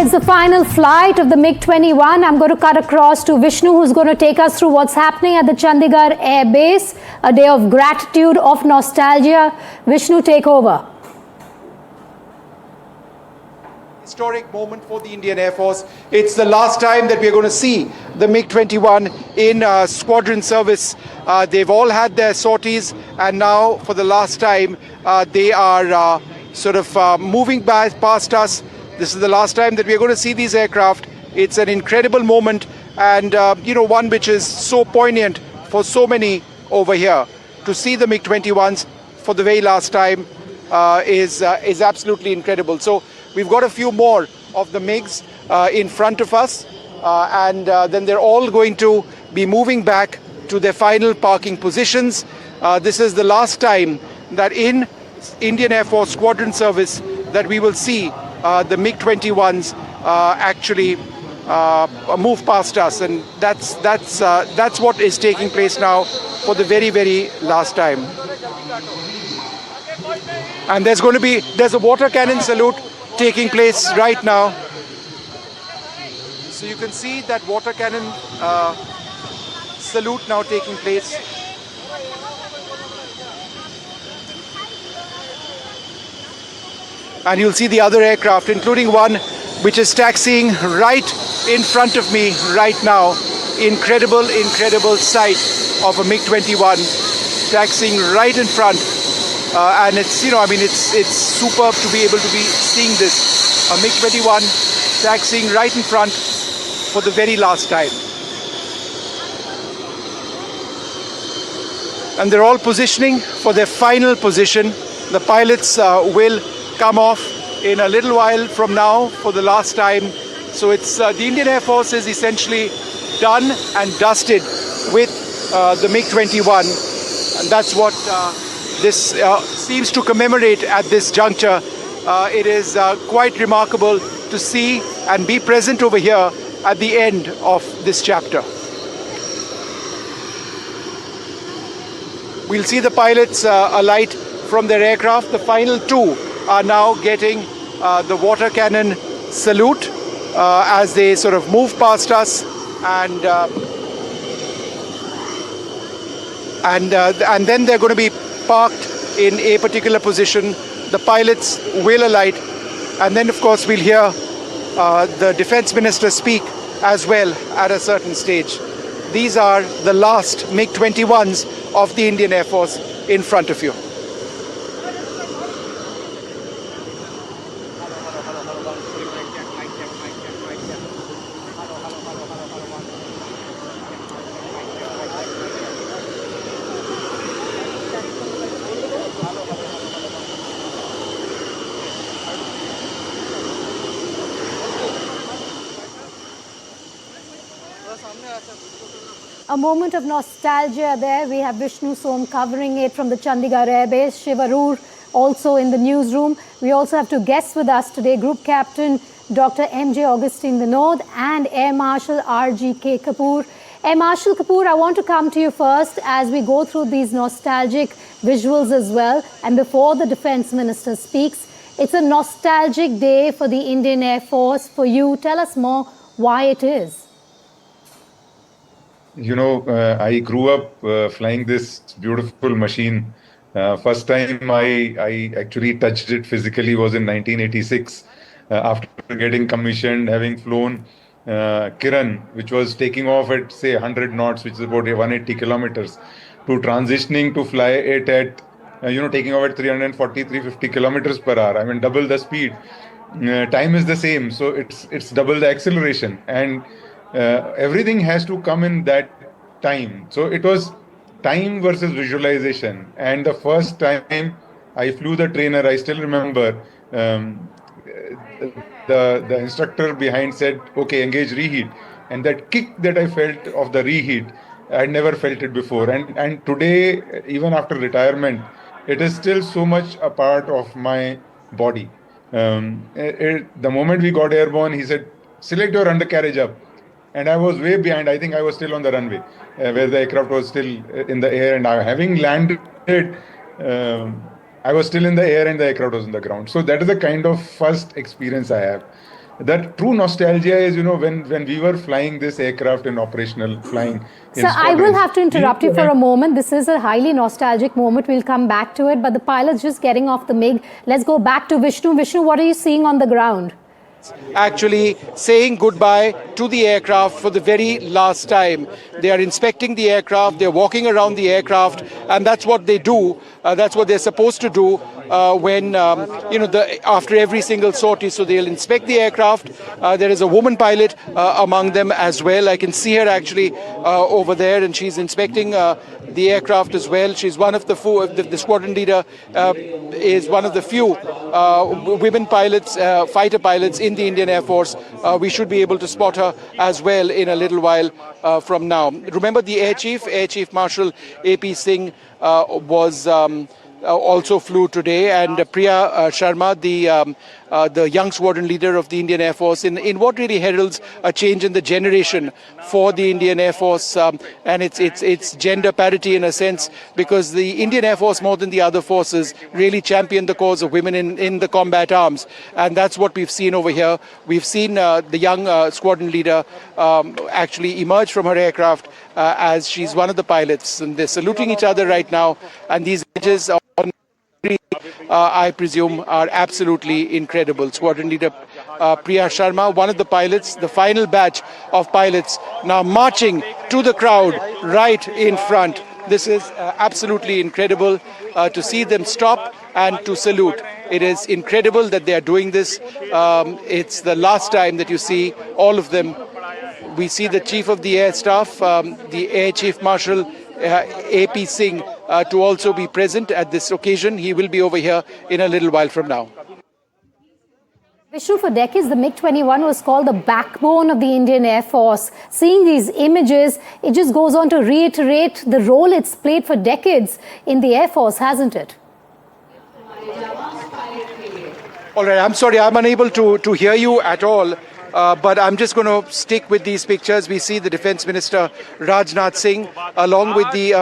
it's the final flight of the MiG-21. I'm going to cut across to Vishnu, who's going to take us through what's happening at the Chandigarh Air Base. A day of gratitude, of nostalgia. Vishnu, take over. Historic moment for the Indian Air Force. It's the last time that we're going to see the MiG-21 in squadron service. They've all had their sorties, and now for the last time they are moving past us. This is the last time that we're going to see these aircraft. It's an incredible moment, and one which is so poignant for so many over here. To see the MiG-21s for the very last time is absolutely incredible. So we've got a few more of the MiGs in front of us, and then they're all going to be moving back to their final parking positions. This is the last time that in Indian Air Force squadron service that we will see the MiG-21s actually move past us, and that's what is taking place now for the very, very last time. And there's a water cannon salute taking place right now. So you can see that water cannon salute now taking place. And you'll see the other aircraft, including one which is taxiing right in front of me right now. Incredible sight of a MiG-21 taxiing right in front. And it's, it's superb to be able to be seeing this. A MiG-21 taxiing right in front for the very last time. And they're all positioning for their final position. The pilots will come off in a little while from now for the last time. So it's the Indian Air Force is essentially done and dusted with the MiG-21, and that's what this seems to commemorate at this juncture. It is quite remarkable to see and be present over here at the end of this chapter. We'll see the pilots alight from their aircraft. The final two are now getting the water cannon salute as they sort of move past us, and then they're going to be parked in a particular position. The pilots will alight, and then of course we'll hear the Defence Minister speak as well at a certain stage. These are the last MiG-21s of the Indian Air Force in front of you. A moment of nostalgia there. We have Vishnu Som covering it from the Chandigarh Air Base. Shiv Arur also in the newsroom. We also have two guests with us today, Group Captain Dr. M.J. Augustine Vinod and Air Marshal R.G.K. Kapoor. Air Marshal Kapoor, I want to come to you first as we go through these nostalgic visuals as well. And before the Defence Minister speaks, it's a nostalgic day for the Indian Air Force. For you, tell us more why it is. I grew up flying this beautiful machine. First time I actually touched it physically was in 1986. After getting commissioned, having flown Kiran, which was taking off at, say, 100 knots, which is about 180 kilometers, to transitioning to fly it at, taking off at 340, 350 kilometers per hour. I mean, double the speed. Time is the same, so it's double the acceleration. And everything has to come in that time. So it was time versus visualization. And the first time I flew the trainer, I still remember the instructor behind said, okay, engage reheat. And that kick that I felt of the reheat, I had never felt it before. And today, even after retirement, it is still so much a part of my body. The moment we got airborne, he said, select your undercarriage up. And I was way behind. I think I was still on the runway where the aircraft was still in the air. And having landed, I was still in the air and the aircraft was on the ground. So that is the kind of first experience I have. that true nostalgia is, when we were flying this aircraft in operational flying in So I will squadrons, have to we interrupt you used to for a have- moment. This is a highly nostalgic moment. We'll come back to it. But the pilot's just getting off the MiG. Let's go back to Vishnu. Vishnu, what are you seeing on the ground? Actually saying goodbye to the aircraft for the very last time. They are inspecting the aircraft, they're walking around the aircraft, and that's what they do. That's what they're supposed to do when, after every single sortie. So they'll inspect the aircraft. There is a woman pilot among them as well. I can see her actually over there, and she's inspecting the aircraft as well. She's one of the squadron leader is one of the few women pilots, fighter pilots in the Indian Air Force. We should be able to spot her as well in a little while from now. Remember the Air Chief Marshal AP Singh was also flew today, and Priya Sharma, the young squadron leader of the Indian Air Force, in what really heralds a change in the generation for the Indian Air Force, and it's gender parity in a sense, because the Indian Air Force, more than the other forces, really championed the cause of women in the combat arms, and that's what we've seen over here. We've seen the young squadron leader actually emerge from her aircraft as she's one of the pilots, and they're saluting each other right now, and these images I presume are absolutely incredible. Squadron leader Priya Sharma, one of the pilots, the final batch of pilots, now marching to the crowd right in front. This is absolutely incredible to see them stop and to salute. It is incredible that they are doing this. It's the last time that you see all of them. We see the Chief of the Air Staff, the Air Chief Marshal AP Singh, to also be present at this occasion. He will be over here in a little while from now. Vishnu, for decades, the MiG-21 was called the backbone of the Indian Air Force. Seeing these images, it just goes on to reiterate the role it's played for decades in the Air Force, hasn't it? All right, I'm sorry, I'm unable to hear you at all. But I'm just going to stick with these pictures. We see the Defence Minister Rajnath Singh, along with the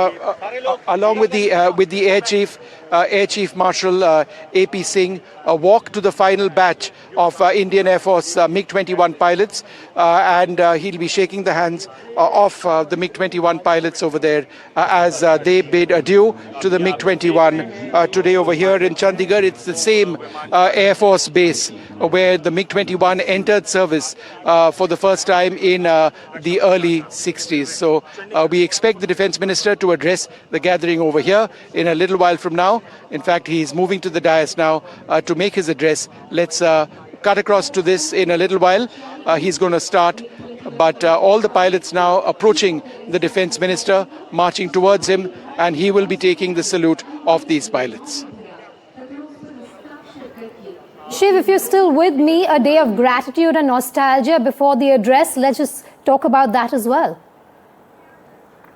Air Chief Marshal AP Singh, walk to the final batch of Indian Air Force MiG-21 pilots, and he'll be shaking the hands of the MiG-21 pilots over there as they bid adieu to the MiG-21 today over here in Chandigarh. It's the same Air Force base where the MiG-21 entered service for the first time in the early 60s. So we expect the Defence Minister to address the gathering over here in a little while from now. In fact, he's moving to the dais now to make his address. Let's cut across to this in a little while. He's going to start. But all the pilots now approaching the Defence Minister, marching towards him, and he will be taking the salute of these pilots. Shiv, if you're still with me, a day of gratitude and nostalgia before the address. Let's just talk about that as well.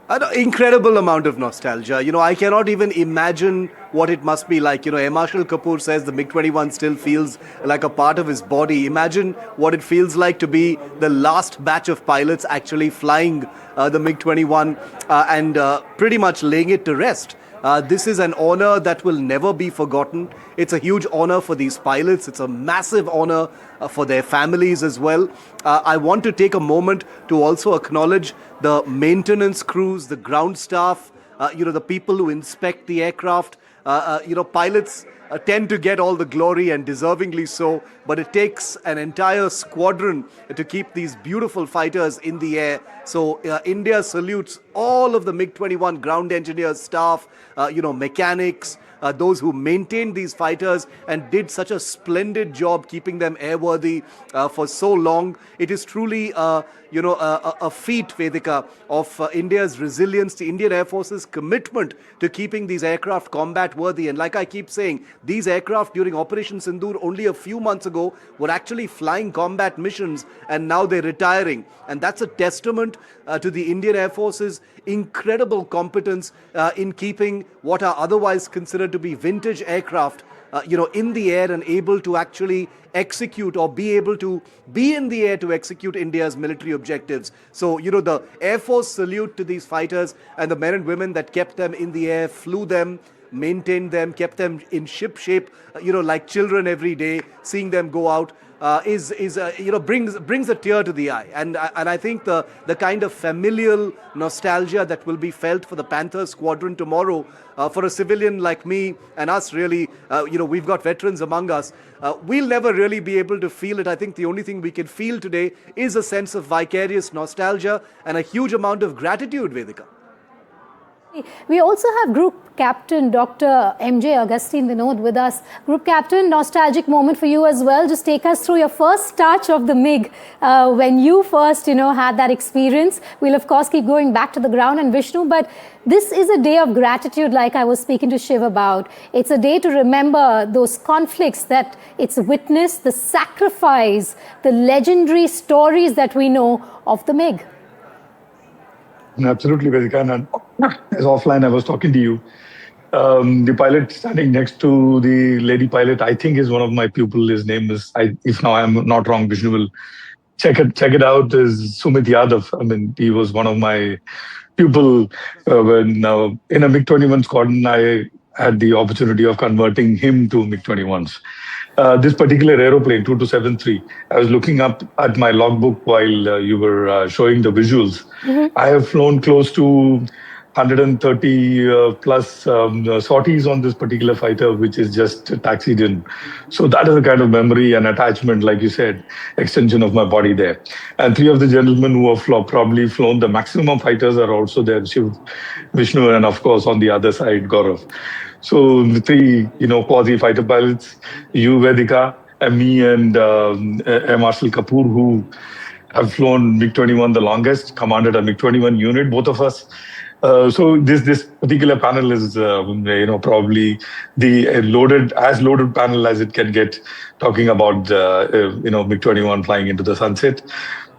An incredible amount of nostalgia. I cannot even imagine what it must be like. Air Marshal Kapoor says the MiG-21 still feels like a part of his body. Imagine what it feels like to be the last batch of pilots actually flying the MiG-21 and pretty much laying it to rest. This is an honor that will never be forgotten. It's a huge honor for these pilots. It's a massive honor for their families as well. I want to take a moment to also acknowledge the maintenance crews, the ground staff, the people who inspect the aircraft. Pilots tend to get all the glory, and deservingly so, but it takes an entire squadron to keep these beautiful fighters in the air. So India salutes all of the MiG-21 ground engineers, staff, mechanics, those who maintained these fighters and did such a splendid job keeping them airworthy for so long. It is truly a feat, Vedika, of India's resilience, the Indian Air Force's commitment to keeping these aircraft combat worthy. And like I keep saying, these aircraft during Operation Sindoor only a few months ago were actually flying combat missions, and now they're retiring. And that's a testament to the Indian Air Force's incredible competence in keeping what are otherwise considered to be vintage aircraft in the air and able to actually execute or be able to be in the air to execute India's military objectives. So, the Air Force salute to these fighters and the men and women that kept them in the air, flew them, maintained them, kept them in ship shape, like children every day, seeing them go out. brings a tear to the eye, and I think the kind of familial nostalgia that will be felt for the Panther squadron tomorrow, for a civilian like me and us, really, we've got veterans among us. We'll never really be able to feel it. I think the only thing we can feel today is a sense of vicarious nostalgia and a huge amount of gratitude, Vedika. We also have Group Captain Dr. M.J. Agustin Vinod with us. Group Captain, nostalgic moment for you as well. Just take us through your first touch of the MiG when you first, had that experience. We'll, of course, keep going back to the ground and Vishnu, but this is a day of gratitude like I was speaking to Shiv about. It's a day to remember those conflicts that it's witnessed, the sacrifice, the legendary stories that we know of the MiG. Absolutely, Vedika. And as offline, I was talking to you. The pilot standing next to the lady pilot, I think, is one of my pupils. His name is, if now I'm not wrong, Vishnu will check it out, is Sumit Yadav. I mean, he was one of my pupil when in a MiG-21 squadron, I had the opportunity of converting him to MiG-21s. This particular aeroplane, 2273, I was looking up at my logbook while you were showing the visuals. Mm-hmm. I have flown close to 130 plus sorties on this particular fighter, which is just taxied in. So that is a kind of memory and attachment, like you said, extension of my body there. And three of the gentlemen who have probably flown the maximum fighters are also there, Shiv, Vishnu, and of course on the other side, Gaurav. So the three, quasi fighter pilots, you, Vedika, and me, and Air Marshal Kapoor, who have flown MiG-21 the longest, commanded a MiG-21 unit, both of us. So this particular panel is, probably the loaded panel as it can get, talking about, MiG-21 flying into the sunset.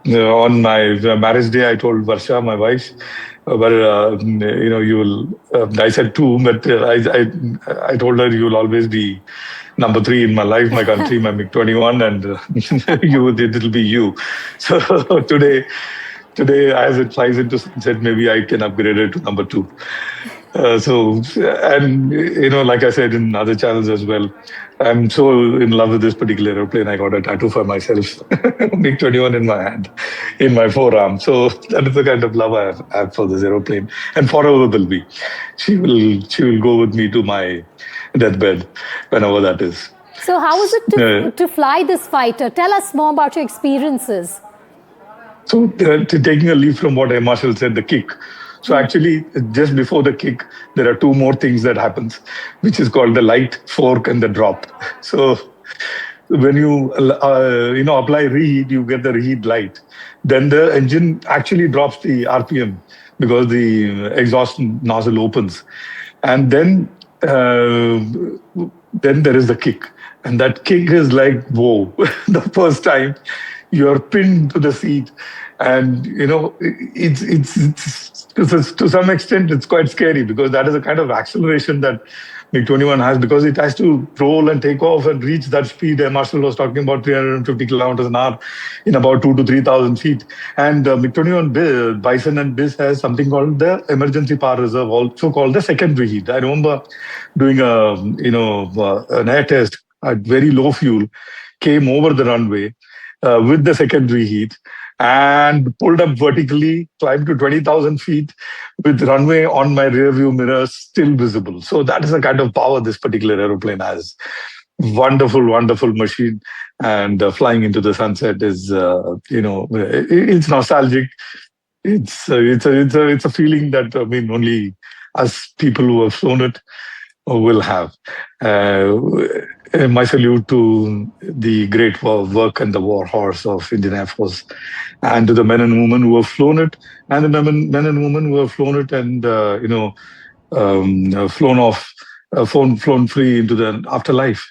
On my marriage day, I told Varsha, my wife, you will. I said two, but I told her you will always be number 3 in my life, my country, my MiG-21, and it'll be you. So today, as it flies into sunset, maybe I can upgrade it to number 2. Like I said in other channels as well, I'm so in love with this particular airplane. I got a tattoo for myself, MiG-21 in my hand, in my forearm. So that is the kind of love I have for this airplane, and forever will be. She will go with me to my deathbed, whenever that is. So how was it to fly this fighter? Tell us more about your experiences. So taking a leaf from what Air Marshal said, the kick. So actually, just before the kick, there are 2 more things that happens, which is called the light, fork, and the drop. So when you apply reheat, you get the reheat light. Then the engine actually drops the RPM because the exhaust nozzle opens, and then there is the kick, and that kick is like, whoa! The first time you're pinned to the seat, and it's to some extent it's quite scary, because that is a kind of acceleration that MiG-21 has, because it has to roll and take off and reach that speed. Air Marshal was talking about 350 kilometers an hour in about 2,000 to 3,000 feet. And MiG-21 Bison and BIS has something called the emergency power reserve, also called the secondary heat. I remember doing an air test at very low fuel, came over the runway with the secondary heat, and pulled up vertically, climbed to 20,000 feet with runway on my rear view mirror still visible. So that is the kind of power this particular aeroplane has. Wonderful, wonderful machine. And flying into the sunset is, it's nostalgic. It's a feeling that, only us people who have flown it will have. My salute to the great work and the war horse of Indian Air Force, and to the men and women who have flown it, and the men and women who have flown it and flown free into the afterlife.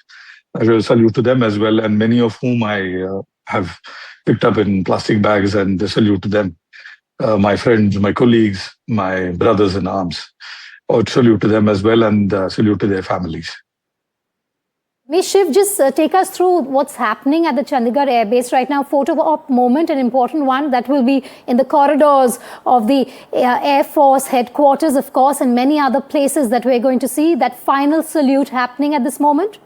I will salute to them as well, and many of whom I have picked up in plastic bags, and a salute to them. My friends, my colleagues, my brothers in arms. Salute to them as well, and salute to their families. May Shiv just take us through what's happening at the Chandigarh Air Base right now. Photo op moment, an important one that will be in the corridors of the Air Force headquarters, of course, and many other places that we're going to see. That final salute happening at this moment.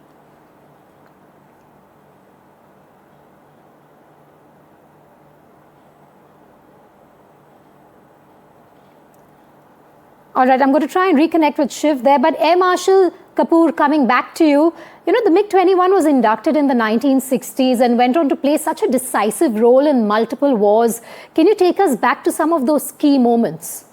All right, I'm going to try and reconnect with Shiv there, but Air Marshal Kapoor, coming back to you, you know, the MiG-21 was inducted in the 1960s and went on to play such a decisive role in multiple wars. Can you take us back to some of those key moments?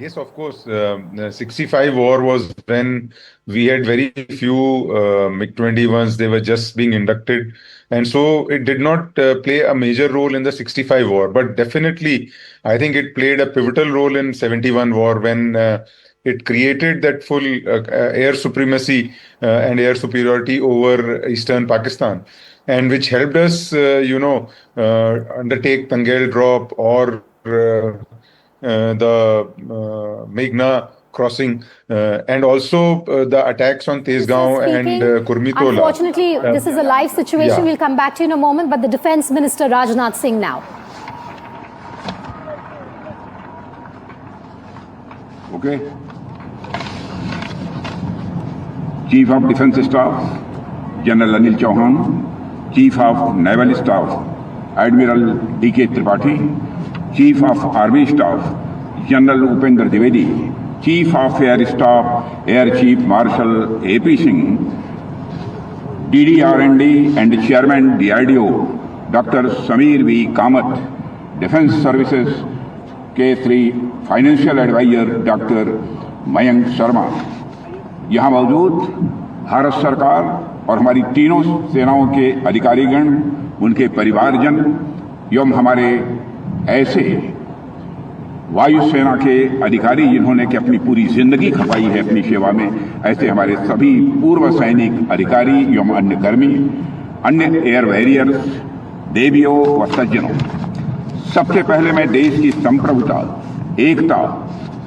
Yes, of course. The 65 war was when we had very few MiG-21s. They were just being inducted. And so it did not play a major role in the 65 war. But definitely, I think it played a pivotal role in 71 war when it created that full air supremacy and air superiority over eastern Pakistan. And which helped us, undertake Tangail drop or the Meghna crossing and also the attacks on Tezgaon and Kurmitola. Unfortunately, this is a live situation. Yeah. We'll come back to you in a moment, but the Defence Minister Rajnath Singh now. Okay. Chief of Defence Staff, General Anil Chauhan, Chief of Naval Staff, Admiral D.K. Tripathi, Chief of Army Staff, General Upendra Dwivedi, Chief of Air Staff, Air Chief Marshal A.P. Singh, DDR&D and Chairman DRDO, Dr. Samir V. Kamath, Defence Services K3 Financial Advisor Dr. Mayank Sharma. यहाँ मौजूद भारत सरकार और हमारी तीनों सेनाओं के अधिकारीगण, उनके परिवारजन एवं हमारे ऐसे वायुसेना के अधिकारी जिन्होंने कि अपनी पूरी जिंदगी खपाई है अपनी सेवा में, ऐसे हमारे सभी पूर्व सैनिक अधिकारी एवं अन्य कर्मी, अन्य एयर वॉरियर्स, देवियों व सज्जनों, सबसे पहले मैं देश की संप्रभुता, एकता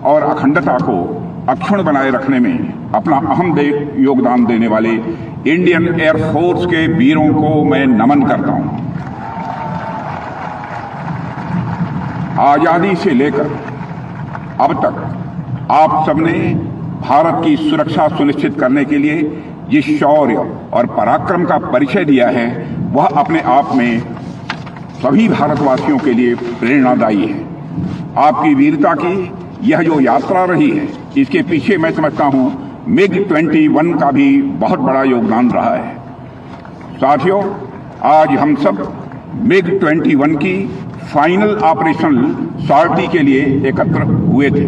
और अखंडता को अक्षुण्ण बनाए रखने में अपना अहम योगदान देने वाले इंडियन एयर फोर्स के वीरों को मैं नमन करता हूं। आजादी से लेकर अब तक आप सबने भारत की सुरक्षा सुनिश्चित करने के लिए जिस शौर्य और पराक्रम का परिचय दिया है, वह अपने आप में सभी भारतवासियों के लिए प्रेरणादायी है। आपकी वीरता की यह जो यात्रा रही है, इसके पीछे मैं समझता हूं MiG-21 का भी बहुत बड़ा योगदान रहा है। साथियों, आज हम सब MiG-21 की फाइनल ऑपरेशनल सॉर्टी के लिए एकत्र हुए थे।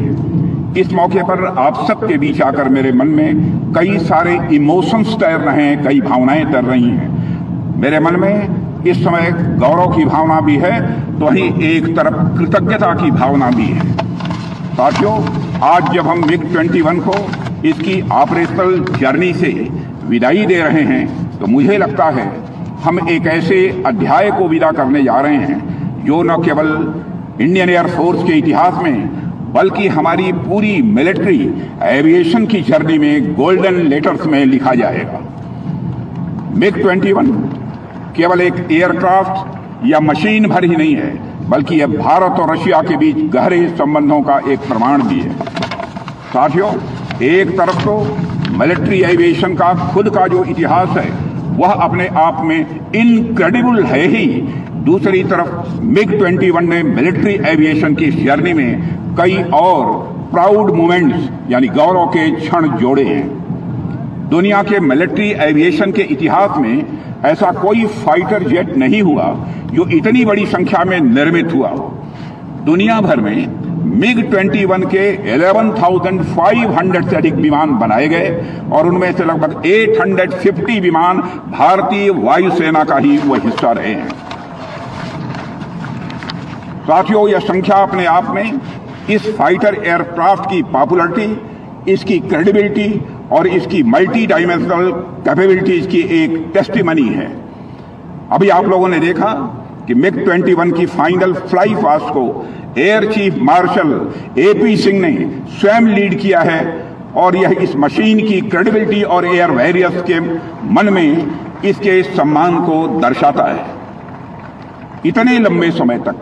इस मौके पर आप सबके बीच आकर मेरे मन में कई सारे इमोशंस तैर रहे हैं, कई भावनाएं तैर रही हैं। मेरे मन में इस समय गौरव की भावना भी है, तो वहीं एक तरफ कृतज्ञता की भावना भी है। साथियों, आज जब हम MiG-21 को इसकी ऑपरेशनल जर्नी से विदाई दे रहे हैं, तो मुझे लगता है हम एक ऐसे अध्याय को विदा करने जा रहे हैं जो न केवल इंडियन एयर फोर्स के इतिहास में, बल्कि हमारी पूरी मिलिट्री एविएशन की जर्नी में गोल्डन लेटर्स में लिखा जाएगा। MiG-21 केवल एक एयरक्राफ्ट या मशीन भर ही नहीं है, बल्कि यह भारत और रशिया के बीच गहरे संबंधों का एक प्रमाण भी है। साथियों, एक तरफ तो मिलिट्री एविएशन का खुद का जो इतिहास है, वह अपने आप में इनक्रेडिबल है ही। दूसरी तरफ MiG-21 ने मिलिट्री एविएशन की जर्नी में कई और प्राउड मोमेंट्स यानी गौरव के क्षण जोड़े हैं। दुनिया के मिलिट्री एविएशन के इतिहास में ऐसा कोई फाइटर जेट नहीं हुआ जो इतनी बड़ी संख्या में निर्मित हुआ हो। दुनिया भर में MiG-21 के 11,500 से अधिक विमान बनाए गए और उनमें से लगभग 850 विमान भारतीय वायुसेना का ही वह हिस्सा रहे हैं। साथियों, यह संख्या अपने आप में इस फाइटर एयरक्राफ्ट की पॉपुलरिटी, इसकी क्रेडिबिलिटी और इसकी मल्टी डायमेंशनल कैपेबिलिटीज की एक टेस्टिमनी है। अभी आप लोगों ने देखा कि MiG-21 की फाइनल फ्लाई पास्ट को air chief marshal A.P. Singh ने स्वयं लीड किया है और यह इस मशीन की क्रेडिबिलिटी और एयर वॉरियर्स के मन में इसके सम्मान को दर्शाता है। इतने लंबे समय तक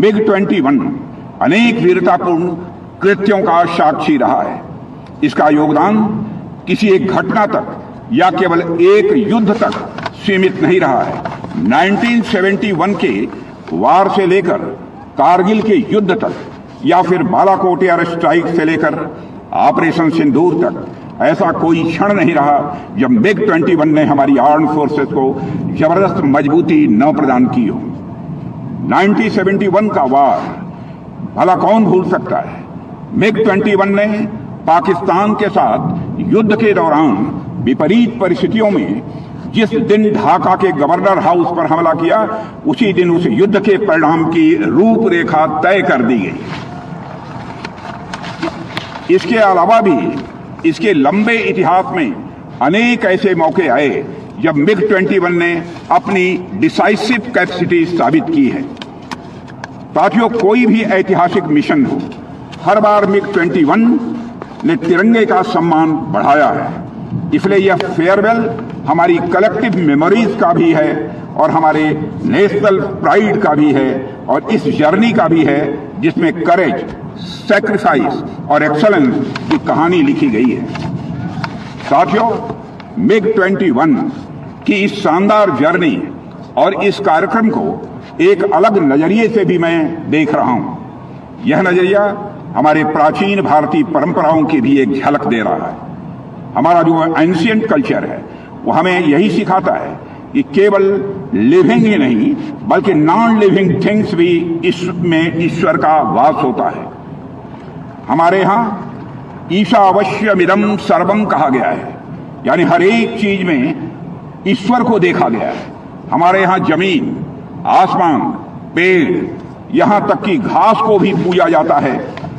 MiG-21 अनेक वीरतापूर्ण कृत्यों का साक्षी रहा है। इसका योगदान किसी एक घटना तक या केवल एक युद्ध तक सीमित नहीं रहा है। 1971 के वार से लेकर कारगिल के युद्ध तक या फिर बालाकोट एयर स्ट्राइक से लेकर ऑपरेशन सिंदूर तक ऐसा कोई क्षण नहीं रहा जब MiG-21 ने हमारी आर्म फोर्सेस को जबरदस्त मजबूती न प्रदान की हो। 1971 का वार भला कौन भूल सकता है। MiG-21 ने पाकिस्तान के साथ युद्ध के दौरान विपरीत परिस्थितियों में जिस दिन ढाका के गवर्नर हाउस पर हमला किया, उसी दिन उस युद्ध के परिणाम की रूपरेखा तय कर दी गई। इसके अलावा भी इसके लंबे इतिहास में अनेक ऐसे मौके आए जब MiG-21 ने अपनी डिसाइसिव कैपेसिटी साबित की है। साथियों, कोई भी ऐतिहासिक मिशन हो, हर बार MiG-21 ने तिरंगे का सम्मान बढ़ाया है। इसलिए यह फेयरवेल हमारी कलेक्टिव मेमोरीज का भी है और हमारे नेशनल प्राइड का भी है और इस जर्नी का भी है जिसमें करेज, सैक्रिफाइस और एक्सलेंस की कहानी लिखी गई है। साथियों, MiG-21 की इस शानदार जर्नी और इस कार्यक्रम को एक अलग नजरिए से भी मैं देख रहा हूं। यह नजरिया हमारे प्राचीन भारतीय परंपराओं की भी एक झलक दे रहा है। हमारा जो एंशिएंट कल्चर है वो हमें यही सिखाता है कि केवल लिविंग ही नहीं बल्कि नॉन लिविंग थिंग्स भी इसमें ईश्वर का वास होता है। हमारे यहाँ ईशावास्यमिदं सर्वम कहा गया है, यानी हर एक चीज में ईश्वर को देखा गया है। हमारे यहाँ जमीन, आसमान, पेड़, यहाँ तक कि घास को भी पूजा जाता है।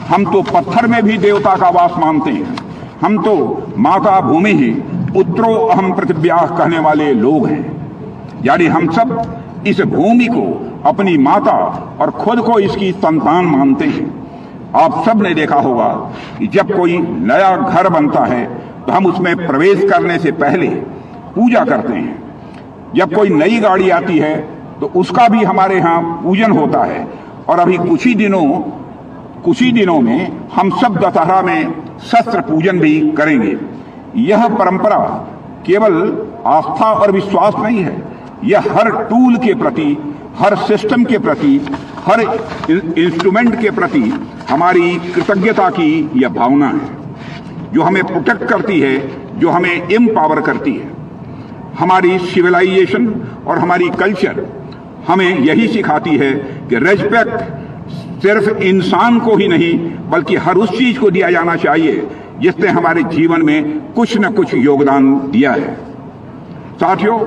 हम तो पत्थर में भी देवता का वास मानते हैं। हम तो माता भूमि ही पुत्रो अहम पृथिव्याः कहने वाले लोग हैं, यानी हम सब इस भूमि को अपनी माता और खुद को इसकी संतान मानते हैं। आप सब ने देखा होगा कि जब कोई नया घर बनता है तो हम उसमें प्रवेश करने से पहले पूजा करते हैं। जब कोई नई गाड़ी आती है तो उसका भी हमारे यहाँ पूजन होता है। और अभी कुछ ही दिनों में हम सब दशहरा में शस्त्र पूजन भी करेंगे। यह परंपरा केवल आस्था और विश्वास नहीं है, यह हर टूल के प्रति, हर सिस्टम के प्रति, हर इंस्ट्रूमेंट के प्रति हमारी कृतज्ञता की यह भावना है जो हमें प्रोटेक्ट करती है, जो हमें एम्पावर करती है। हमारी सिविलाइजेशन और हमारी कल्चर हमें यही सिखाती है कि रेस्पेक्ट सिर्फ इंसान को ही नहीं बल्कि हर उस चीज को दिया जाना चाहिए जिसने हमारे जीवन में कुछ न कुछ योगदान दिया है। साथियों,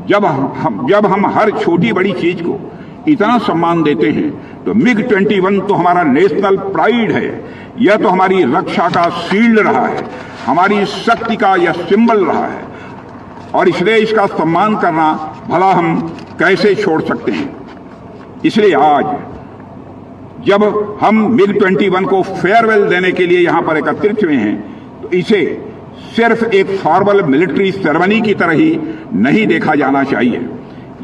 जब हम हर छोटी बड़ी चीज को इतना सम्मान देते हैं तो MiG-21 तो हमारा नेशनल प्राइड है। यह तो हमारी रक्षा का शील्ड रहा है, हमारी शक्ति का यह सिंबल रहा है और इसलिए इसका सम्मान करना भला हम कैसे छोड़ सकते हैं। इसलिए आज जब हम MiG-21 को फेयरवेल देने के लिए यहाँ पर एकत्रित हुए हैं तो इसे सिर्फ एक फॉर्मल मिलिट्री सेरेमनी की तरह ही नहीं देखा जाना चाहिए।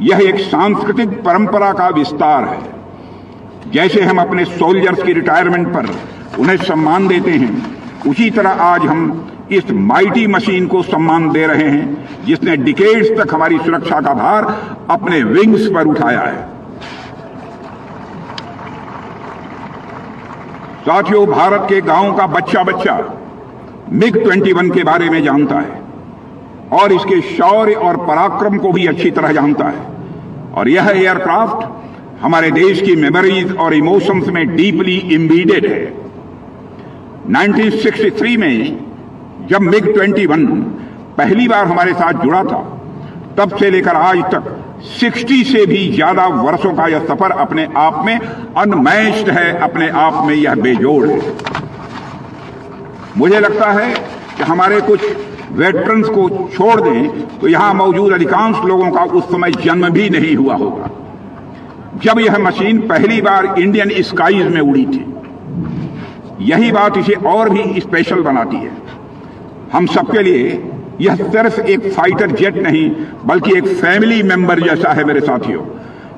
यह एक सांस्कृतिक परंपरा का विस्तार है। जैसे हम अपने सोल्जर्स की रिटायरमेंट पर उन्हें सम्मान देते हैं, उसी तरह आज हम इस माइटी मशीन को सम्मान दे रहे हैं जिसने डिकेड्स तक हमारी सुरक्षा का भार अपने विंग्स पर उठाया है। साथियों, भारत के गांव का बच्चा MiG-21 के बारे में जानता है और इसके शौर्य और पराक्रम को भी अच्छी तरह जानता है और यह एयरक्राफ्ट हमारे देश की मेमोरीज और इमोशंस में डीपली इम्बीडेड है। 1963 में जब MiG-21 पहली बार हमारे साथ जुड़ा था, तब से लेकर आज तक 60 से भी ज्यादा वर्षों का यह सफर अपने आप में अनमैच्ड है, अपने आप में यह बेजोड़ है। मुझे लगता है कि हमारे कुछ वेटरन्स को छोड़ दें तो यहां मौजूद अधिकांश लोगों का उस समय जन्म भी नहीं हुआ होगा जब यह मशीन पहली बार इंडियन स्काईज में उड़ी थी। यही बात इसे और भी स्पेशल बनाती है। हम सबके लिए यह सिर्फ एक फाइटर जेट नहीं बल्कि एक फैमिली मेंबर जैसा है मेरे साथियों,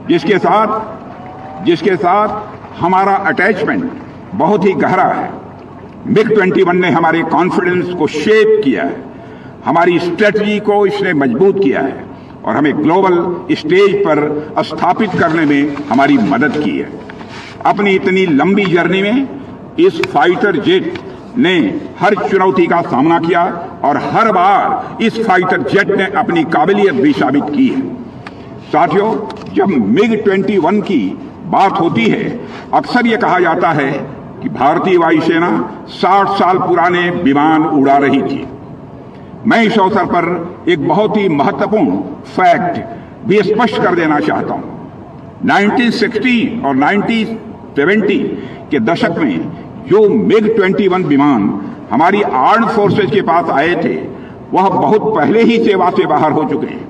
जिसके साथ हमारा अटैचमेंट बहुत ही गहरा है। MiG-21 ने हमारे कॉन्फिडेंस को शेप किया है, हमारी स्ट्रेटजी को इसने मजबूत किया है और हमें ग्लोबल स्टेज पर स्थापित करने में हमारी मदद की है। अपनी इतनी लंबी जर्नी में इस फाइटर जेट ने हर चुनौती का सामना किया और हर बार इस फाइटर जेट ने अपनी काबिलियत भी साबित की है। साथियों, जब MiG-21 की बात होती है, अक्सर ये कहा जाता है कि भारतीय वायुसेना 60 साल पुराने विमान उड़ा रही थी। मैं इस अवसर पर एक बहुत ही महत्वपूर्ण फैक्ट भी स्पष्ट कर देना चाहता हूं। 1960 और 1970 के दशक में जो MiG-21 विमान हमारी आर्म्ड फोर्सेज के पास आए थे, वह बहुत पहले ही सेवा से बाहर हो चुके हैं।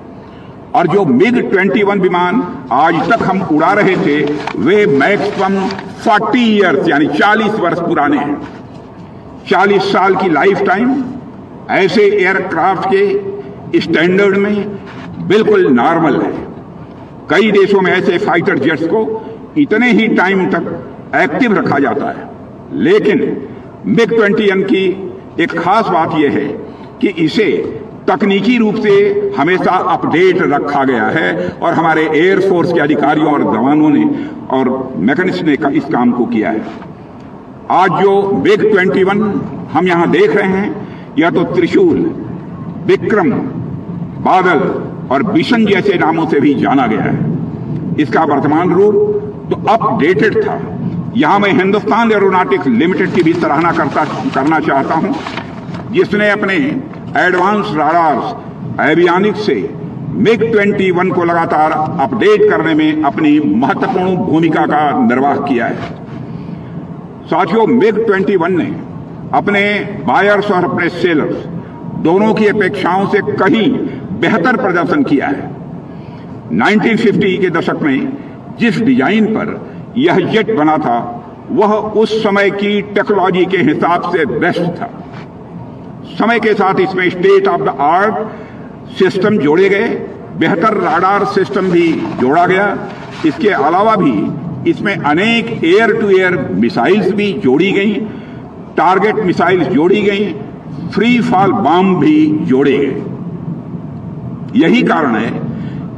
और जो MiG-21 विमान आज तक हम उड़ा रहे थे, वे मैक्सिमम 40 ईयर्स यानी 40 वर्ष पुराने हैं। 40 साल की लाइफ टाइम ऐसे एयरक्राफ्ट के स्टैंडर्ड में बिल्कुल नॉर्मल है। कई देशों में ऐसे फाइटर जेट्स को इतने ही टाइम तक एक्टिव रखा जाता है, लेकिन MiG-21 की एक खास बात यह है कि इसे तकनीकी रूप से हमेशा अपडेट रखा गया है और हमारे एयरफोर्स के अधिकारियों और जवानों ने और मैकेनिस्ट ने इस काम को किया है। आज जो MiG-21 हम यहां देख रहे हैं, यह तो त्रिशूल, विक्रम, बादल और मिशन जैसे नामों से भी जाना गया है। इसका वर्तमान रूप तो अपडेटेड था। यहां मैं हिंदुस्तान एरोनॉटिक्स लिमिटेड की भी सराहना करना चाहता हूं, जिसने अपने एडवांस राडार्स एवियोनिक्स से MiG-21 को लगातार अपडेट करने में अपनी महत्वपूर्ण भूमिका का निर्वाह किया है। साथियों, MiG-21 ने अपने बायर्स और अपने सेलर्स दोनों की अपेक्षाओं से कहीं बेहतर प्रदर्शन किया है। 1950 के दशक में जिस डिजाइन पर यह जेट बना था, वह उस समय की टेक्नोलॉजी के हिसाब से बेस्ट था। समय के साथ इसमें state of the art system जोड़े गए, बेहतर राडार सिस्टम भी जोड़ा गया। इसके अलावा भी इसमें अनेक एयर टू एयर मिसाइल्स भी जोड़ी गई, टारगेट मिसाइल्स जोड़ी गई, फ्री फॉल बम भी जोड़े गए। यही कारण है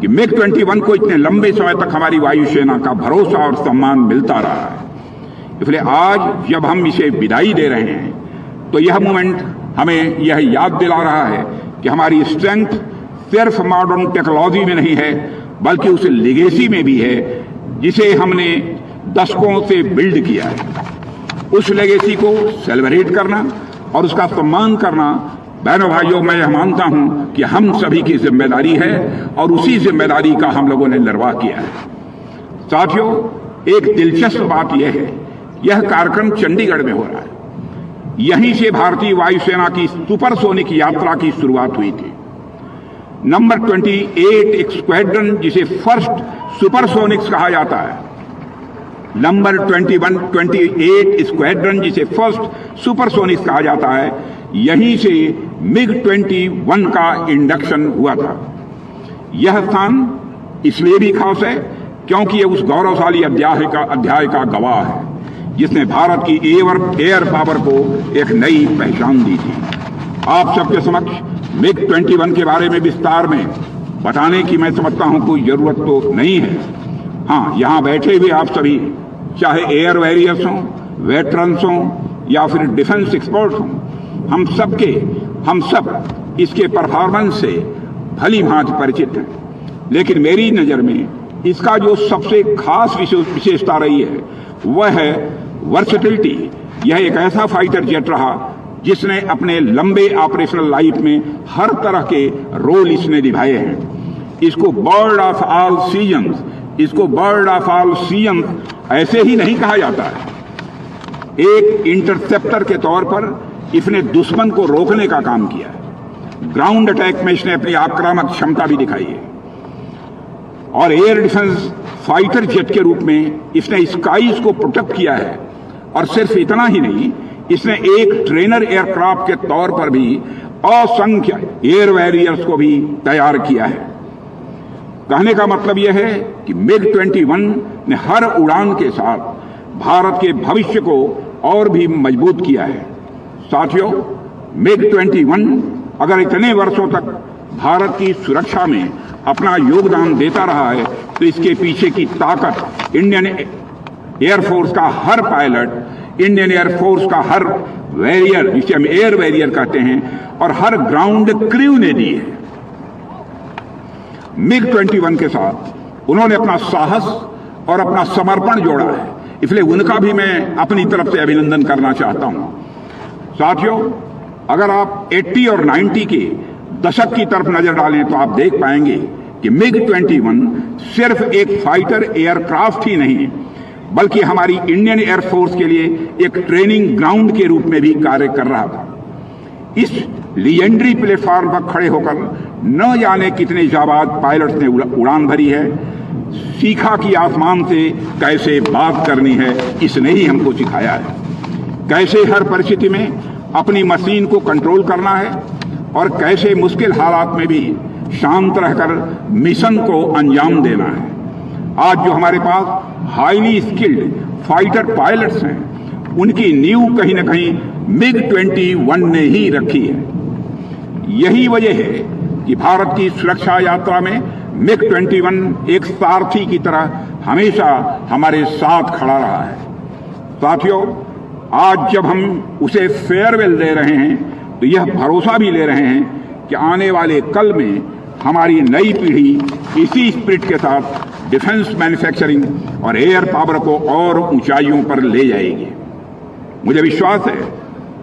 कि MiG-21 को इतने लंबे समय तक हमारी वायुसेना का भरोसा और सम्मान मिलता रहा है। इसलिए आज जब हम इसे विदाई दे रहे हैं, तो यह मोमेंट हमें यह याद दिला रहा है कि हमारी स्ट्रेंथ सिर्फ मॉडर्न टेक्नोलॉजी में नहीं है, बल्कि उस लेगेसी में भी है जिसे हमने दशकों से बिल्ड किया है। उस लेगेसी को सेलिब्रेट करना और उसका सम्मान करना, बहनों भाइयों, मैं यह मानता हूं कि हम सभी की जिम्मेदारी है और उसी जिम्मेदारी का हम लोगों ने निर्वाह किया है। साथियों, एक दिलचस्प बात यह है, यह कार्यक्रम चंडीगढ़ में हो रहा है। यहीं से भारतीय वायुसेना की सुपरसोनिक यात्रा की शुरुआत हुई थी। नंबर 28 स्क्वाड्रन, जिसे फर्स्ट सुपरसोनिक्स कहा जाता है, नंबर 28 स्क्वाड्रन, जिसे फर्स्ट सुपरसोनिक्स कहा जाता है, यहीं से MiG-21 का इंडक्शन हुआ था। यह स्थान इसलिए भी खास है क्योंकि यह उस गौरवशाली अध्याय का गवाह है जिसने भारत की एयर पावर को एक नई पहचान दी थी। आप सबके समक्ष MiG-21 के बारे में विस्तार में बताने की मैं समझता हूं कोई जरूरत तो नहीं है। हाँ, यहां बैठे हुए आप सभी, चाहे एयर वॉरियर्स हों, वेटरन्स हों या फिर डिफेंस एक्सपर्ट्स हों, हम सब इसके परफॉर्मेंस से भली भांति परिचित हैं। लेकिन मेरी नज़र में इसका जो सबसे खास विशेषता रही है, वह है वर्सेटिलिटी। यह एक ऐसा फाइटर जेट रहा जिसने अपने लंबे ऑपरेशनल लाइफ में हर तरह के रोल इसने निभाए हैं। इसको बर्ड ऑफ ऑल सीजन्स ऐसे ही नहीं कहा जाता है। एक इंटरसेप्टर के तौर पर इसने दुश्मन को रोकने का काम किया है। ग्राउंड अटैक में इसने अपनी आक्रामक क्षमता भी दिखाई है और एयर डिफेंस फाइटर जेट के रूप में इसने स्काईज को प्रोटेक्ट किया है। और सिर्फ इतना ही नहीं, इसने एक ट्रेनर एयरक्राफ्ट के तौर पर भी असंख्य एयर वॉरियर्स को भी तैयार किया है। कहने का मतलब यह है कि MiG-21 ने हर उड़ान के साथ भारत के भविष्य को और भी मजबूत किया है। साथियों, MiG-21 अगर इतने वर्षों तक भारत की सुरक्षा में अपना योगदान देता रहा है, तो इसके पीछे की ताकत इंडियन एयरफोर्स का हर पायलट, इंडियन एयरफोर्स का हर वॉरियर, जिसे हम एयर वॉरियर कहते हैं, और हर ग्राउंड क्रू ने दी है। MiG-21 के साथ उन्होंने अपना साहस और अपना समर्पण जोड़ा है, इसलिए उनका भी मैं अपनी तरफ से अभिनंदन करना चाहता हूं। साथियों, अगर आप 80 और 90 के दशक की तरफ नजर डालें तो आप देख पाएंगे कि MiG-21 सिर्फ एक फाइटर एयरक्राफ्ट ही नहीं, बल्कि हमारी इंडियन एयरफोर्स के लिए एक ट्रेनिंग ग्राउंड के रूप में भी कार्य कर रहा था। इस लीजेंडरी प्लेटफॉर्म पर खड़े होकर न जाने कितने जाबाज पायलट्स ने उड़ान भरी है। सीखा कि आसमान से कैसे बात करनी है, इसने ही हमको सिखाया है। कैसे हर परिस्थिति में अपनी मशीन को कंट्रोल करना है और कैसे मुश्किल हालात में भी शांत रहकर मिशन को अंजाम देना है। आज जो हमारे पास हाईली स्किल्ड फाइटर पायलट्स हैं, उनकी नींव कहीं न कहीं MiG-21 ने ही रखी है। यही वजह है कि भारत की सुरक्षा यात्रा में MiG-21 एक सारथी की तरह हमेशा हमारे साथ खड़ा रहा है। साथियों, आज जब हम उसे फेयरवेल दे रहे हैं तो यह भरोसा भी ले रहे हैं कि आने वाले कल में हमारी नई पीढ़ी इसी स्पिरिट के साथ डिफेंस मैन्युफैक्चरिंग और एयर पावर को और ऊंचाइयों पर ले जाएगी। मुझे विश्वास है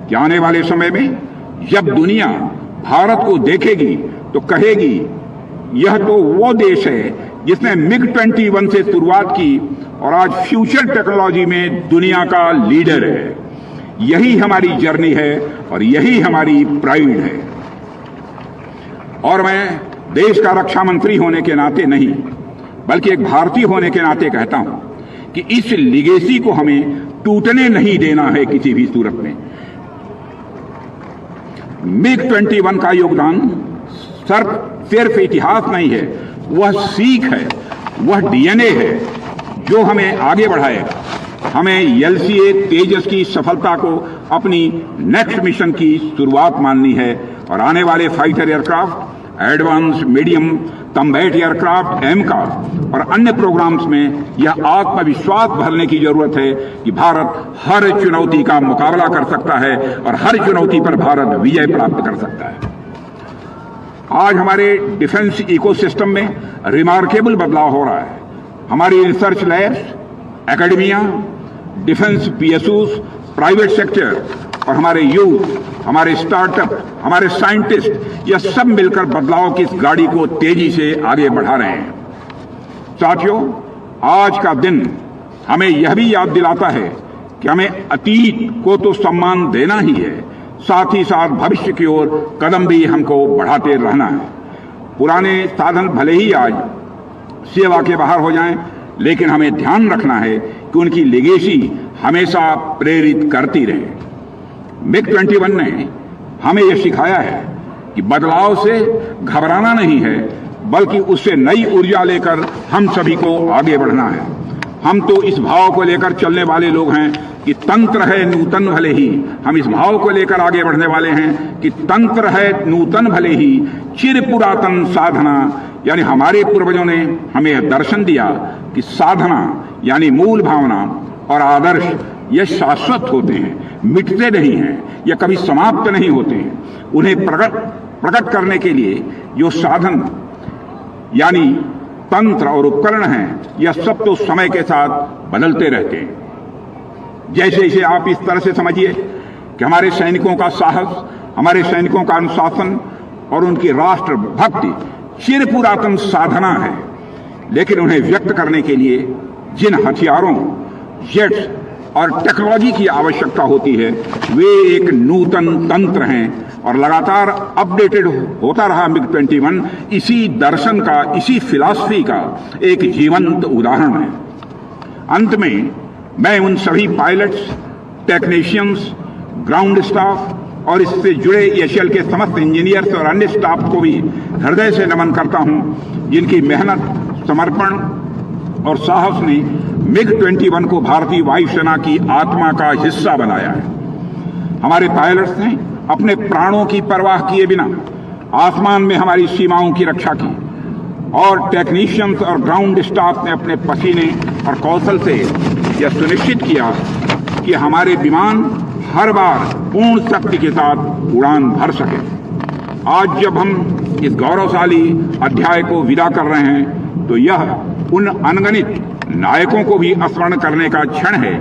कि आने वाले समय में जब दुनिया भारत को देखेगी तो कहेगी, यह तो वो देश है जिसने MiG-21 से शुरुआत की और आज फ्यूचर टेक्नोलॉजी में दुनिया का लीडर है। यही हमारी जर्नी है और यही हमारी प्राइड है। और मैं देश का रक्षा मंत्री होने के नाते नहीं, बल्कि एक भारतीय होने के नाते कहता हूं कि इस लिगेसी को हमें टूटने नहीं देना है किसी भी सूरत में। MiG-21 का योगदान सिर्फ इतिहास नहीं है, वह सीख है, वह DNA है जो हमें आगे बढ़ाएगा। हमें LCA तेजस की सफलता को अपनी नेक्स्ट मिशन की शुरुआत माननी है और आने वाले fighter aircraft, advance medium combat aircraft, MCAS और अन्य प्रोग्राम्स में यह आत्मविश्वास भरने की जरूरत है कि भारत हर चुनौती का मुकाबला कर सकता है और हर चुनौती पर भारत विजय प्राप्त कर सकता है। आज हमारे डिफेंस इकोसिस्टम में रिमार्केबल बदलाव हो रहा है। हमारी research labs, academia, defence PSUs, private sector और हमारे यूथ, हमारे स्टार्टअप, हमारे साइंटिस्ट, यह सब मिलकर बदलाव की इस गाड़ी को तेजी से आगे बढ़ा रहे हैं। साथियों, आज का दिन हमें यह भी याद दिलाता है कि हमें अतीत को तो सम्मान देना ही है, साथ ही साथ भविष्य की ओर कदम भी हमको बढ़ाते रहना है। पुराने साधन भले ही आज सेवा के बाहर हो जाएं, लेकिन हमें ध्यान रखना है कि उनकी लेगेसी हमेशा प्रेरित करती रहे। MiG-21 ने हमें यह सिखाया है कि बदलाव से घबराना नहीं है, बल्कि उससे नई ऊर्जा लेकर हम सभी को आगे बढ़ना है। हम तो इस भाव को लेकर चलने वाले लोग हैं कि तंत्र है नूतन भले ही। हम इस भाव को लेकर आगे बढ़ने वाले हैं कि तंत्र है नूतन भले ही, चिर पुरातन साधना, यानी हमारे पूर्वजों ने हमें यह दर्शन दिया कि साधना यानी मूल भावना और आदर्श ये शाश्वत होते हैं, मिटते नहीं हैं, ये कभी समाप्त नहीं होते हैं। उन्हें प्रकट करने के लिए जो साधन यानी तंत्र और उपकरण हैं, यह सब तो समय के साथ बदलते रहते हैं। जैसे इसे आप इस तरह से समझिए कि हमारे सैनिकों का साहस, हमारे सैनिकों का अनुशासन और उनकी राष्ट्र भक्ति चिर पुरातन साधना है, लेकिन उन्हें व्यक्त करने के लिए जिन हथियारों, जेट्स और टेक्नोलॉजी की आवश्यकता होती है, वे एक नूतन तंत्र हैं और लगातार अपडेटेड होता रहा MiG-21 इसी दर्शन का, इसी फिलॉसफी का एक जीवंत उदाहरण है। अंत में मैं उन सभी पायलट्स, टेक्नीशियंस, ग्राउंड स्टाफ और इससे जुड़े एशियल के समस्त इंजीनियर्स और अन्य स्टाफ को भी हृदय से नमन करता हूं, जिनकी मेहनत, समर्पण और साहस ने MiG-21 को भारतीय वायुसेना की आत्मा का हिस्सा बनाया है। हमारे पायलट्स ने अपने प्राणों की परवाह किए बिना आसमान में हमारी सीमाओं की रक्षा की और टेक्नीशियंस और ग्राउंड स्टाफ ने अपने पसीने और कौशल से यह सुनिश्चित किया कि हमारे विमान हर बार पूर्ण शक्ति के साथ उड़ान भर सके। आज जब हम इस गौरवशाली अध्याय को विदा कर रहे हैं तो यह उन अनगिनत नायकों को भी स्मरण करने का क्षण है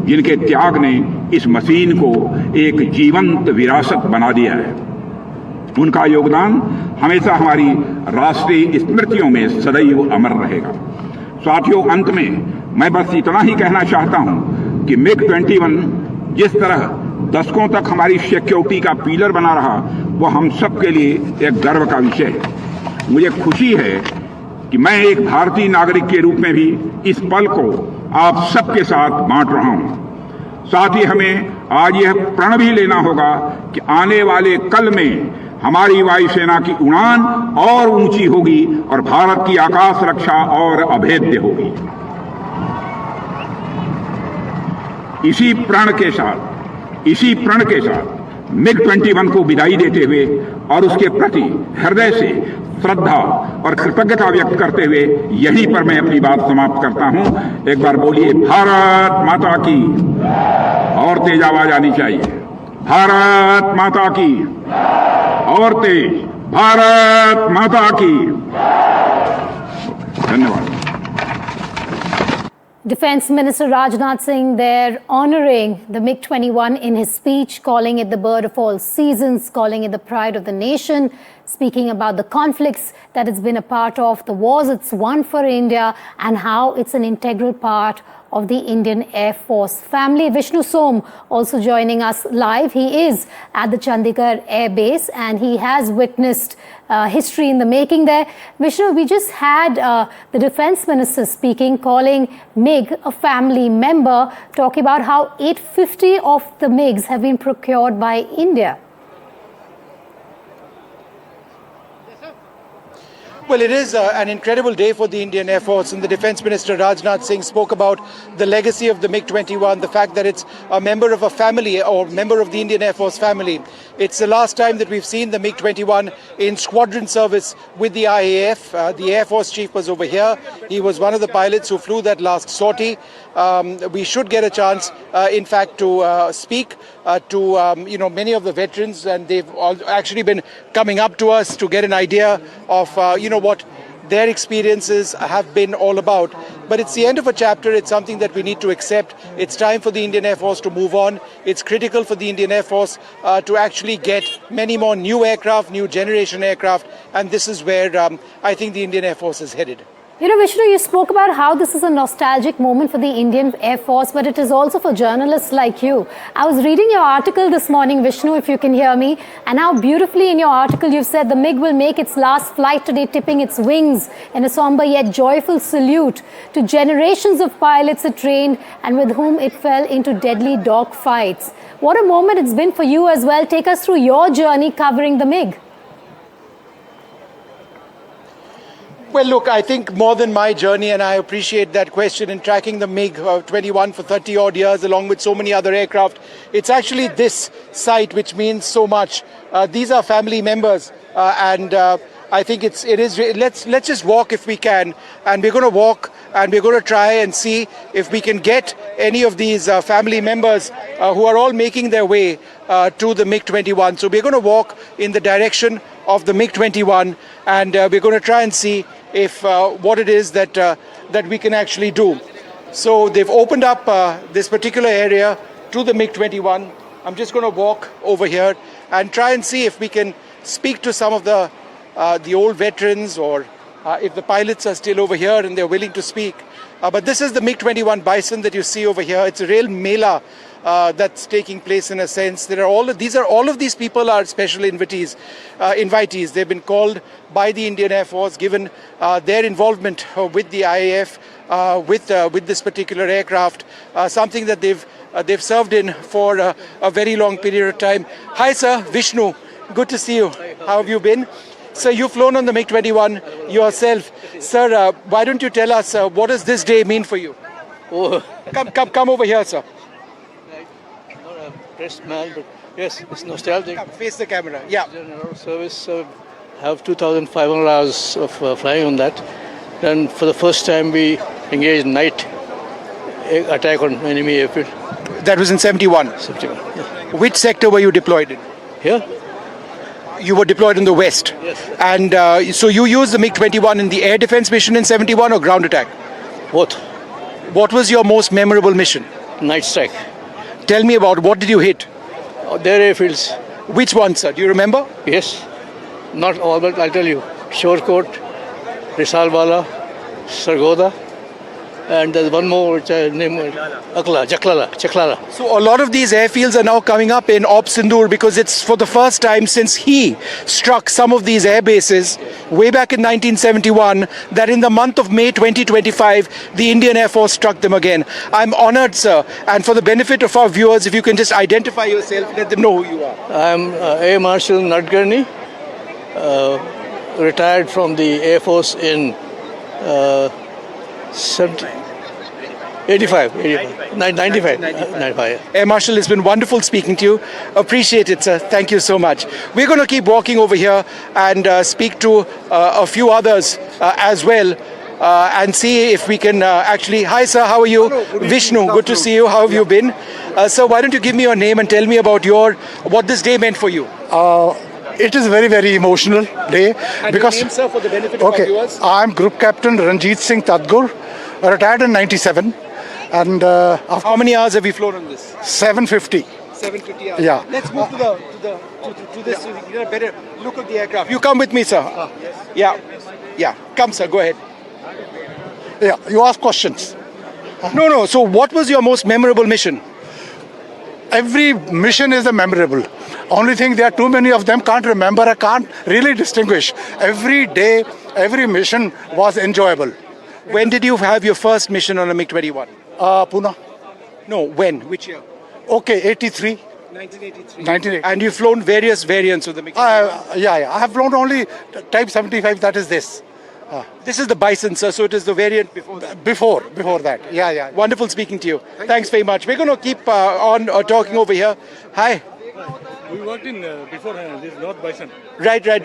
जिनके त्याग ने इस मशीन को एक जीवंत विरासत बना दिया है। उनका योगदान हमेशा हमारी राष्ट्रीय स्मृतियों में सदैव अमर रहेगा। साथियों, अंत में मैं बस इतना ही कहना चाहता हूं कि MiG-21 जिस तरह दशकों तक हमारी सिक्योरिटी का पिलर बना रहा, वो हम सब के लिए एक गर्व का विषय है। मुझे खुशी है कि मैं एक भारतीय नागरिक के रूप में भी इस पल को आप सबके साथ बांट रहा हूं। साथ ही हमें आज यह प्रण भी लेना होगा कि आने वाले कल में हमारी वायुसेना की उड़ान और ऊंची होगी और भारत की आकाश रक्षा और अभेद्य होगी। इसी प्रण के साथ MiG-21 को विदाई देते हुए और उसके प्रति हृदय से श्रद्धा और कृतज्ञता व्यक्त करते हुए यहीं पर मैं अपनी बात समाप्त करता हूं। एक बार बोलिए भारत माता की। और तेज आवाज आनी चाहिए। भारत माता की। और तेज भारत माता की। धन्यवाद। Defense Minister Rajnath Singh there honoring the MiG-21 in his speech, calling it the bird of all seasons, calling it the pride of the nation, speaking about the conflicts that it's been a part of, the wars it's won for India, and how it's an integral part of the Indian Air Force family. Vishnu Som also joining us live. He is at the Chandigarh Air Base and he has witnessed history in the making there. Vishnu, we just had the Defense Minister speaking, calling MiG a family member, talking about how 850 of the MiGs have been procured by India. Well, it is an incredible day for the Indian Air Force, and the Defence Minister Rajnath Singh spoke about the legacy of the MiG-21, the fact that it's a member of a family or member of the Indian Air Force family. It's the last time that we've seen the MiG-21 in squadron service with the IAF. The Air Force Chief was over here. He was one of the pilots who flew that last sortie. We should get a chance, in fact, to speak to many of the veterans, and they've all actually been coming up to us to get an idea of what their experiences have been all about. But it's the end of a chapter. It's something that we need to accept. It's time for the Indian Air Force to move on. It's critical for the Indian Air Force to actually get many more new aircraft, new generation aircraft, and this is where I think the Indian Air Force is headed. You know, Vishnu, you spoke about how this is a nostalgic moment for the Indian Air Force, but it is also for journalists like you. I was reading your article this morning, Vishnu, if you can hear me, and how beautifully in your article you've said the MiG will make its last flight today, tipping its wings in a somber yet joyful salute to generations of pilots it trained and with whom it fell into deadly dog fights. What a moment it's been for you as well. Take us through your journey covering the MiG. Well, look, I think more than my journey, and I appreciate that question, in tracking the MiG-21 for 30 odd years along with so many other aircraft, it's actually this site which means so much. These are family members, and I think it is. Let's just walk if we can, and we're going to walk and we're going to try and see if we can get any of these family members who are all making their way to the MiG-21. So we're going to walk in the direction of the MiG-21, and we're going to try and see if what it is that that we can actually do. So they've opened up this particular area to the MiG-21. I'm just going to walk over here and try and see if we can speak to some of the old veterans, or if the pilots are still over here and they're willing to speak. But this is the MiG-21 Bison that you see over here. It's a real mela that's taking place in a sense. All of these people are special invitees. They've been called by the Indian Air Force, given their involvement with the IAF, with this particular aircraft, something that they've served in for a very long period of time. Hi, sir. Vishnu. Good to see you. How have you been? Sir, you've flown on the MiG-21 yourself. Sir, why don't you tell us what does this day mean for you? Oh, Come over here, sir. not a pressed man, but yes, it's nostalgic. Come, face the camera. Yeah. General service, have 2,500 hours of flying on that. Then for the first time we engaged night attack on enemy airfield. That was in 71. September. Yeah. Which sector were you deployed in? Here? You were deployed in the west. Yes. And so you used the MiG-21 in the air defense mission in 71 or ground attack? Both. What was your most memorable mission? Night strike. Tell me about what did you hit? Their airfields. Which one, sir? Do you remember? Yes. Not all, but I'll tell you. Shorecourt, Risalwala, Sargoda, and there's one more which I name Chaklala. So a lot of these airfields are now coming up in Op Sindoor because it's for the first time since he struck some of these air bases way back in 1971 that in the month of May 2025 the Indian Air Force struck them again. I'm honored, sir, and for the benefit of our viewers, if you can just identify yourself, let them know who you are. I'm Air Marshal Nadkarni, retired from the Air Force in 95. Air Marshal, it's been wonderful speaking to you. Appreciate it, sir. Thank you so much. We're going to keep walking over here and speak to a few others as well and see if we can actually... Hi, sir. How are you? Vishnu, good to see you. How have you been? Sir, why don't you give me your name and tell me about what this day meant for you? It is a very, very emotional day. And your name, sir, for the benefit of our viewers? I'm Group Captain Ranjit Singh Tadgur, retired in 97. And How many hours have you flown on this? 750. 750 hours. Yeah. Let's move to this so we can get a better look at the aircraft. You come with me, sir. Yes. Yeah. Come, sir. Go ahead. Yeah, you ask questions. No. So what was your most memorable mission? Every mission is a memorable. Only thing, there are too many of them, can't remember, I can't really distinguish. Every day, every mission was enjoyable. When did you have your first mission on a MiG-21? Pune. No, when? Which year? Okay, 83. 1983. 1983. And you've flown various variants of the MiG-21? Yeah. I have flown only Type 75, that is this. This is the Bison, sir, so it is the variant before that. Before that. Yeah. Wonderful speaking to you. Thanks very much. We're going to keep on talking over here. Hi. We worked in before this North Bison. Right. Come.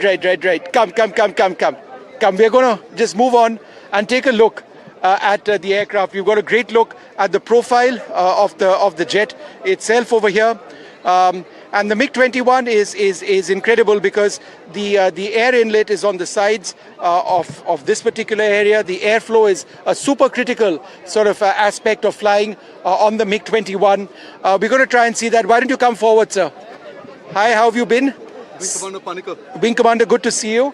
We're going to just move on and take a look at the aircraft. We've got a great look at the profile of the jet itself over here. And the MiG-21 is incredible because the air inlet is on the sides of this particular area. The airflow is a supercritical sort of aspect of flying on the MiG-21. We're going to try and see that. Why don't you come forward, sir? Hi, how have you been? Wing Commander Panikar. Wing Commander, good to see you.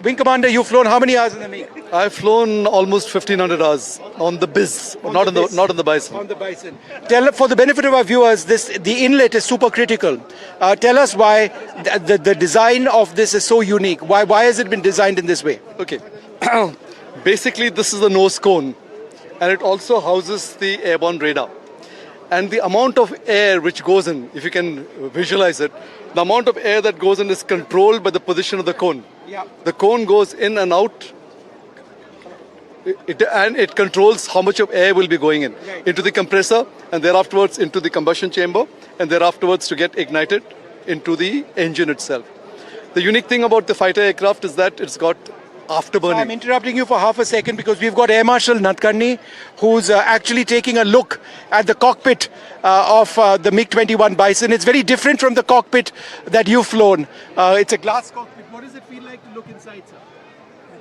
Wing Commander, you've flown how many hours in the MiG? I've flown almost 1,500 hours on the Biz, not on the Bison. On the Bison. For the benefit of our viewers, the inlet is supercritical. Tell us why the design of this is so unique. Why has it been designed in this way? Okay. Basically, this is the nose cone, and it also houses the airborne radar. And the amount of air which goes in, if you can visualize it, the amount of air that goes in is controlled by the position of the cone. Yeah. The cone goes in and out, and it controls how much of air will be going in into the compressor, and thereafterwards into the combustion chamber, and thereafterwards to get ignited into the engine itself. The unique thing about the fighter aircraft is that it's got afterburning. I'm interrupting you for half a second because we've got Air Marshal Nadkarni who's actually taking a look at the cockpit of the MiG-21 Bison. It's very different from the cockpit that you've flown. It's a glass cockpit. What does it feel like to look inside, sir?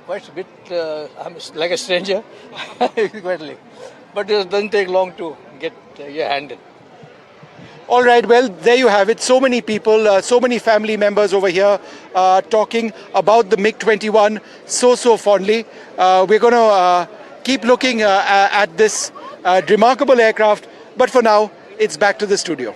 Quite a bit, I'm like a stranger, quietly. But it doesn't take long to get your hand in. All right, well, there you have it. So many people, so many family members over here talking about the MiG-21 so fondly. We're going to keep looking at this remarkable aircraft. But for now, it's back to the studio.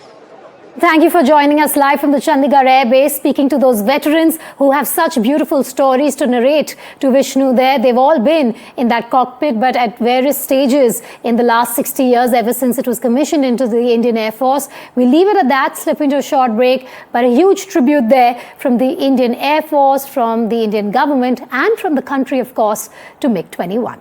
Thank you for joining us live from the Chandigarh Air Base, speaking to those veterans who have such beautiful stories to narrate to Vishnu there. They've all been in that cockpit, but at various stages in the last 60 years, ever since it was commissioned into the Indian Air Force. We leave it at that, slip into a short break, but a huge tribute there from the Indian Air Force, from the Indian government, and from the country, of course, to MiG-21.